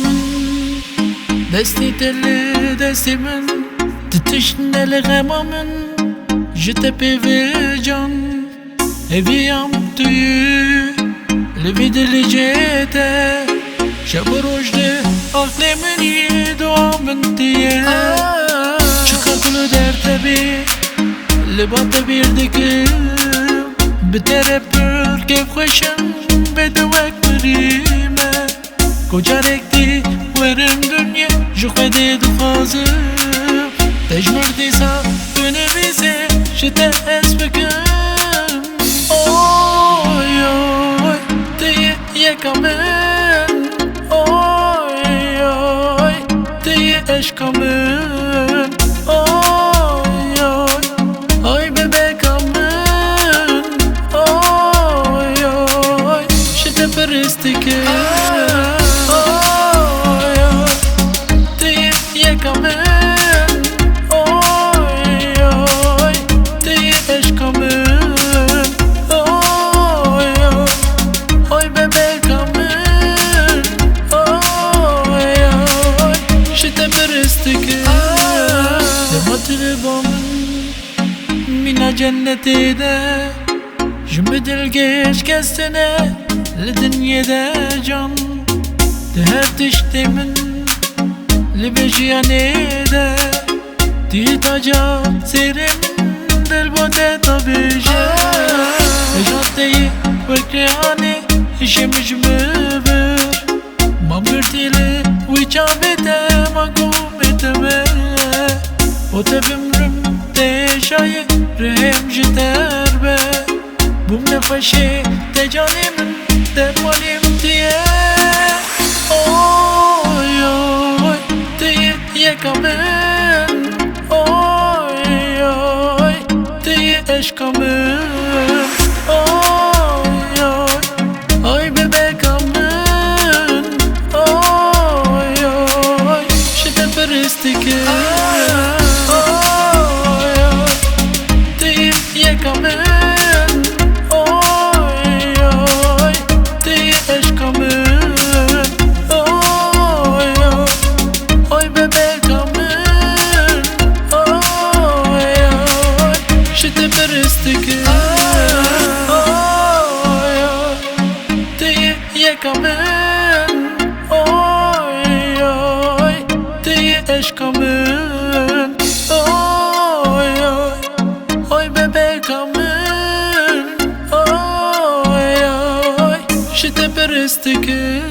من دستی دل دستی من تتشنه لغما من جته پیوه جان هویم توی لبی دل جته شب و روش ده عقل منی دعا من تیه چکا کلو در تبی لبات بیردگم بتره پر که خوشم بدوک بریمه کجا رکتی ورم دنیا جو خده دخوازم تجمر دیسا بنویسه شده اس بکن اوی اوی تی یکمن اوی اوی تی عشقمن اوی اوی اوی ببکمن اوی اوی شده پرستی که mina cenneti de Jümbe dilgeç kestine Lidinye can De her tiştimin Libejiyane de Di taca serimin Delbote tabişe Ejatteyi Vekriyane İşemiş mübür Mabürtili Viçabete Magumete O tebimrim Teşayı Rhem jiter be Bum nefeşi Tecanimin Dermalim diye Oy oy Diye yekamen Oy oy Diye eşkamen Oy oy Oy bebekamen Oy oy Şide peristike Yekamen Oy oy Diye eşkamen Oy oy Oy bebekamen Oy oy Şide peristike Oy oy Diye yekamen Oy oy Diye eşkamen Oy oy Oy bebekamen Oy oy Şide peristike